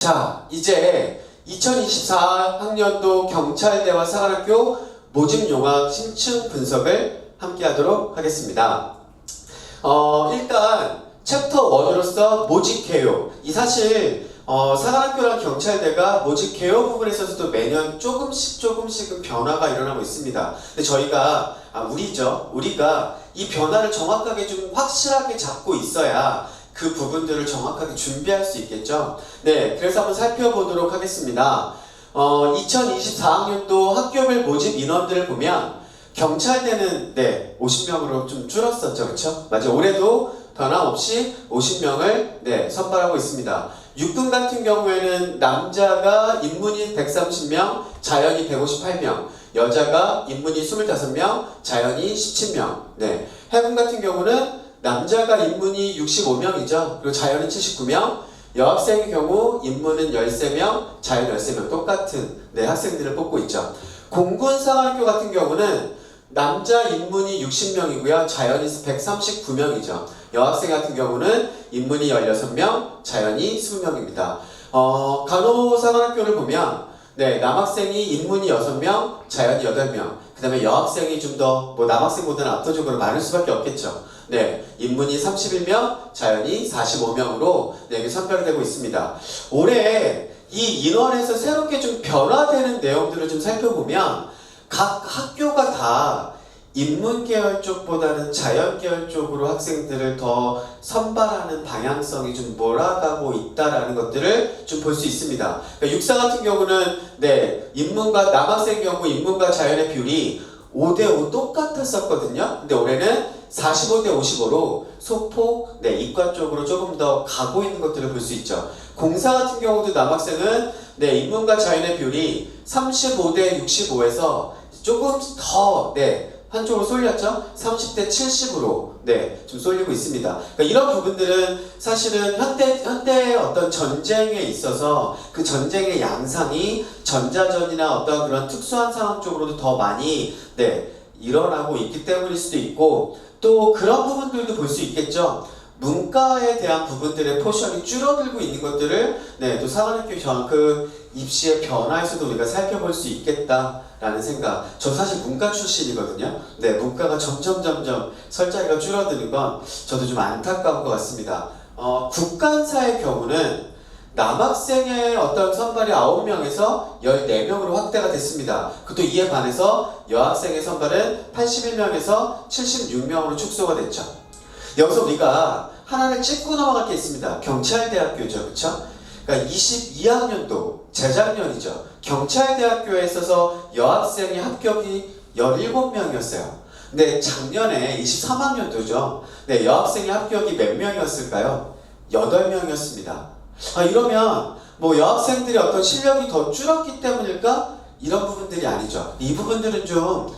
자, 이제 2024학년도 경찰대와 사관학교 모집용학 심층 분석을 함께 하도록 하겠습니다. 일단 챕터 1으로서 모집 개요. 이 사실 사관학교랑 경찰대가 모집 개요 부분에 있어서도 매년 조금씩은 변화가 일어나고 있습니다. 근데 저희가 우리가 이 변화를 정확하게 좀 확실하게 잡고 있어야 그 부분들을 정확하게 준비할 수 있겠죠. 네, 그래서 한번 살펴보도록 하겠습니다. 2024학년도 학교별 모집 인원들을 보면 경찰대는 50명으로 좀 줄었었죠, 그렇죠? 맞아요. 올해도 변함없이 50명을 선발하고 있습니다. 육군 같은 경우에는 남자가 인문이 130명, 자연이 158명, 여자가 인문이 25명, 자연이 17명. 해군 같은 경우는 남자가 인문이 65명이죠. 그리고 자연은 79명, 여학생의 경우 인문은 13명, 자연 13명 똑같은 학생들을 뽑고 있죠. 공군사관학교 같은 경우는 남자 인문이 60명이고요. 자연이 139명이죠. 여학생 같은 경우는 인문이 16명, 자연이 20명입니다. 간호사관학교를 보면 남학생이 인문이 6명, 자연이 8명. 그 다음에 여학생이 좀 더 남학생보다는 압도적으로 많을 수밖에 없겠죠. 인문이 31명, 자연이 45명으로 선별이 되고 있습니다. 올해 이 인원에서 새롭게 좀 변화되는 내용들을 좀 살펴보면 각 학교가 다 인문 계열 쪽보다는 자연 계열 쪽으로 학생들을 더 선발하는 방향성이 좀 몰아가고 있다라는 것들을 좀 볼 수 있습니다. 그러니까 육사 같은 경우는 인문과 남학생 경우 인문과 자연의 비율이 5대5 똑같았었거든요. 근데 올해는 45대 55로 소폭 이과 쪽으로 조금 더 가고 있는 것들을 볼 수 있죠. 공사 같은 경우도 남학생은 인문과 자연의 비율이 35대 65에서 조금 더 한쪽으로 쏠렸죠? 30대 70으로 좀 쏠리고 있습니다. 그러니까 이런 부분들은 사실은 현대 어떤 전쟁에 있어서 그 전쟁의 양상이 전자전이나 어떤 그런 특수한 상황 쪽으로도 더 많이 일어나고 있기 때문일 수도 있고, 또 그런 부분들도 볼 수 있겠죠. 문과에 대한 부분들의 포션이 줄어들고 있는 것들을 또 사관학교 그 입시의 변화에서도 우리가 살펴볼 수 있겠다라는 생각. 저 사실 문과 출신이거든요. 문과가 점점 설 자리가 줄어드는 건 저도 좀 안타까운 것 같습니다. 국간사의 경우는 남학생의 어떤 선발이 9명에서 14명으로 확대가 됐습니다. 그것도 이에 반해서 여학생의 선발은 81명에서 76명으로 축소가 됐죠. 여기서 우리가 하나를 짚고 넘어갈 게 있습니다. 경찰대학교죠, 그렇죠? 그러니까 22학년도 재작년이죠. 경찰대학교에 있어서 여학생의 합격이 17명이었어요. 근데 작년에 23학년도죠. 여학생의 합격이 몇 명이었을까요? 8명이었습니다. 이러면 여학생들의 어떤 실력이 더 줄었기 때문일까? 이런 부분들이 아니죠. 이 부분들은 좀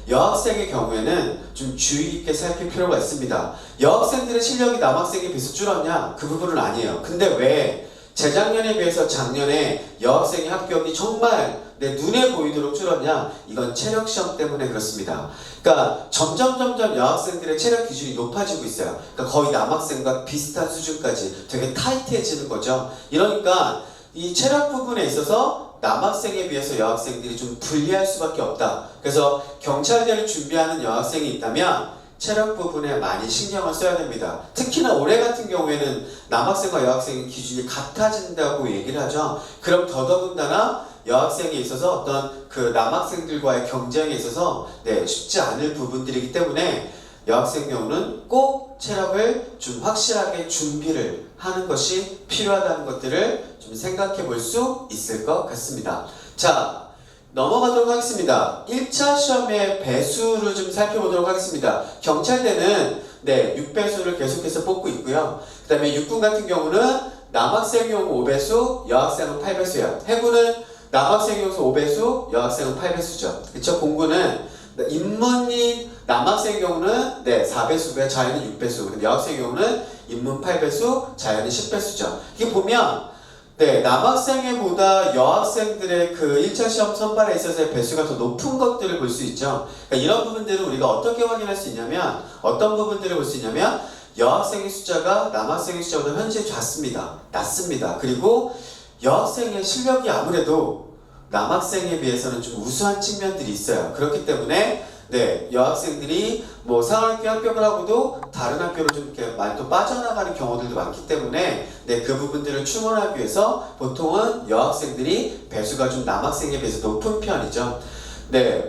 여학생의 경우에는 좀 주의 깊게 살필 필요가 있습니다. 여학생들의 실력이 남학생에 비해서 줄었냐? 그 부분은 아니에요. 근데 왜 재작년에 비해서 작년에 여학생의 합격이 정말 눈에 보이도록 줄었냐? 이건 체력 시험 때문에 그렇습니다. 그러니까 점점 여학생들의 체력 기준이 높아지고 있어요. 그러니까 거의 남학생과 비슷한 수준까지 되게 타이트해지는 거죠. 이러니까 이 체력 부분에 있어서 남학생에 비해서 여학생들이 좀 불리할 수밖에 없다. 그래서 경찰대를 준비하는 여학생이 있다면 체력 부분에 많이 신경을 써야 됩니다. 특히나 올해 같은 경우에는 남학생과 여학생의 기준이 같아진다고 얘기를 하죠. 그럼 더더군다나 여학생에 있어서 어떤 그 남학생들과의 경쟁에 있어서 쉽지 않을 부분들이기 때문에 여학생 경우는 꼭 체력을 좀 확실하게 준비를 하는 것이 필요하다는 것들을 좀 생각해 볼 수 있을 것 같습니다. 자, 넘어가도록 하겠습니다. 1차 시험의 배수를 좀 살펴보도록 하겠습니다. 경찰대는 6배수를 계속해서 뽑고 있고요. 그 다음에 육군 같은 경우는 남학생 경우 5배수, 여학생은 8배수예요. 해군은 남학생 경우 5배수, 여학생은 8배수죠. 그쵸? 공군은 인문이 남학생 경우는 4배수고요. 자연은 6배수. 여학생 경우는 인문 8배수, 자연은 10배수죠. 이게 보면 남학생보다 여학생들의 그 1차 시험 선발에 있어서의 배수가 더 높은 것들을 볼 수 있죠. 그러니까 이런 부분들을 우리가 어떻게 확인할 수 있냐면, 어떤 부분들을 볼 수 있냐면, 여학생의 숫자가 남학생의 숫자보다 현재 낮습니다. 그리고 여학생의 실력이 아무래도 남학생에 비해서는 좀 우수한 측면들이 있어요. 그렇기 때문에 여학생들이 뭐 상학교 합격을 하고도 다른 학교로 좀 이렇게 많이 또 빠져나가는 경우들도 많기 때문에 그 부분들을 충원하기 위해서 보통은 여학생들이 배수가 좀 남학생에 비해서 높은 편이죠.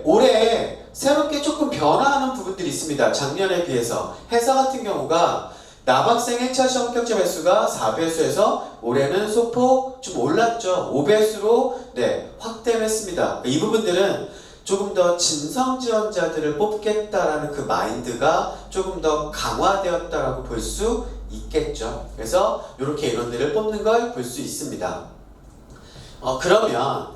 올해 새롭게 조금 변화하는 부분들이 있습니다. 작년에 비해서 해사 같은 경우가 남학생 1차 시험 합격자 배수가 4배수에서 올해는 소폭 좀 올랐죠. 5배수로 확대를 했습니다. 이 부분들은 조금 더 진성 지원자들을 뽑겠다라는 그 마인드가 조금 더 강화되었다라고 볼 수 있겠죠. 그래서 이렇게 인원들을 뽑는 걸 볼 수 있습니다. 그러면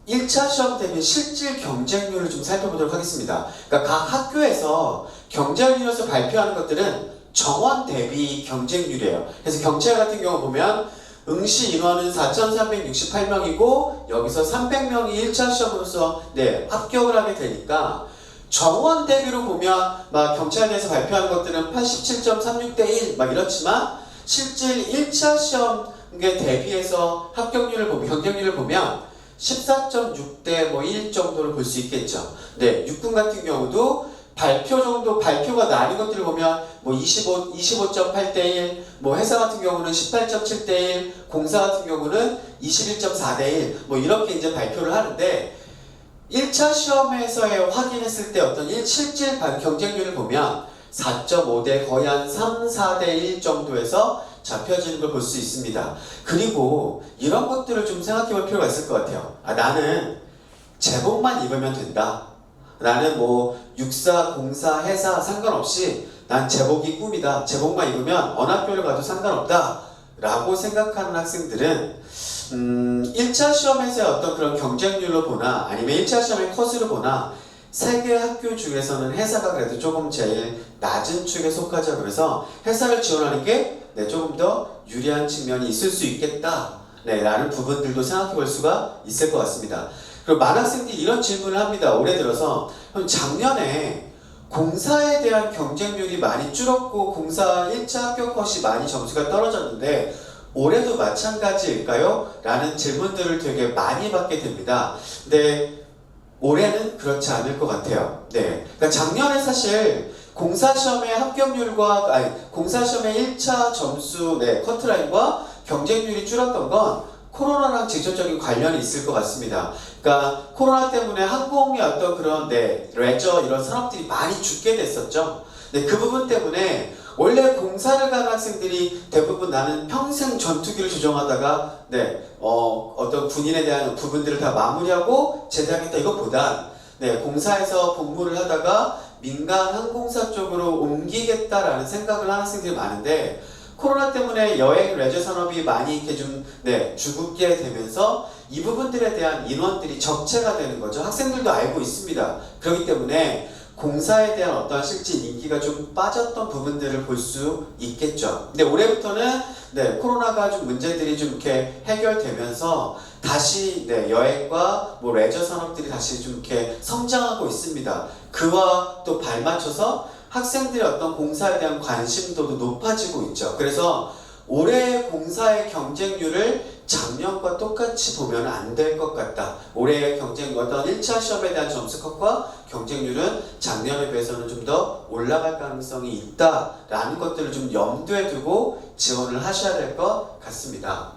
1차 시험 대비 실질 경쟁률을 좀 살펴보도록 하겠습니다. 그러니까 각 학교에서 경쟁률에서 발표하는 것들은 정원 대비 경쟁률이에요. 그래서 경찰 같은 경우 보면 응시 인원은 4,368명이고 여기서 300명이 1차 시험으로서 합격을 하게 되니까 정원 대비로 보면 막 경찰대에서 발표하는 것들은 87.36대 1 막 이렇지만 실질 1차 시험에 대비해서 합격률을 보면 경쟁률을 보면 14.6대 1 정도를 볼 수 있겠죠. 육군 같은 경우도 발표가 나뉜 것들을 보면 25.8대 1, 해사 같은 경우는 18.7대 1, 공사 같은 경우는 21.4대 1, 이렇게 이제 발표를 하는데 1차 시험에서의 확인했을 때 어떤 실질 경쟁률을 보면 4.5대 거의 한 3, 4대 1 정도에서 잡혀지는 걸 볼 수 있습니다. 그리고 이런 것들을 좀 생각해 볼 필요가 있을 것 같아요. 나는 제복만 입으면 된다. 나는 육사, 공사, 해사 상관없이 난 제복이 꿈이다. 제복만 입으면 어느 학교를 가도 상관없다. 라고 생각하는 학생들은 1차 시험에서의 어떤 그런 경쟁률로 보나 아니면 1차 시험의 컷으로 보나 세 개 학교 중에서는 해사가 그래도 조금 제일 낮은 축에 속하죠. 그래서 해사를 지원하는 게 조금 더 유리한 측면이 있을 수 있겠다. 라는 부분들도 생각해 볼 수가 있을 것 같습니다. 그리고 많은 학생들이 이런 질문을 합니다. 올해 들어서 작년에 공사에 대한 경쟁률이 많이 줄었고 공사 1차 합격 컷이 많이 점수가 떨어졌는데 올해도 마찬가지일까요? 라는 질문들을 되게 많이 받게 됩니다. 근데 올해는 그렇지 않을 것 같아요. 그러니까 작년에 사실 공사시험의 합격률과 공사시험의 1차 점수 커트라인과 경쟁률이 줄었던 건 코로나랑 직접적인 관련이 있을 것 같습니다. 그러니까 코로나 때문에 항공의 어떤 그런 레저 이런 산업들이 많이 죽게 됐었죠. 그 부분 때문에 원래 공사를 가는 학생들이 대부분 나는 평생 전투기를 조종하다가 어떤 군인에 대한 부분들을 다 마무리하고 제대하겠다 이것보다 공사에서 복무를 하다가 민간 항공사 쪽으로 옮기겠다라는 생각을 하는 학생들이 많은데 코로나 때문에 여행 레저 산업이 많이 이렇게 좀 죽게 되면서 이 부분들에 대한 인원들이 적체가 되는 거죠. 학생들도 알고 있습니다. 그렇기 때문에 공사에 대한 어떤 실질 인기가 좀 빠졌던 부분들을 볼 수 있겠죠. 근데 올해부터는 코로나가 좀 문제들이 좀 이렇게 해결되면서 다시 여행과 레저 산업들이 다시 좀 이렇게 성장하고 있습니다. 그와 또 발맞춰서 학생들의 어떤 공사에 대한 관심도도 높아지고 있죠. 그래서 올해 공사의 경쟁률을 작년과 똑같이 보면 안 될 것 같다. 올해의 어떤 1차 시험에 대한 점수컷과 경쟁률은 작년에 비해서는 좀 더 올라갈 가능성이 있다라는 것들을 좀 염두에 두고 지원을 하셔야 될 것 같습니다.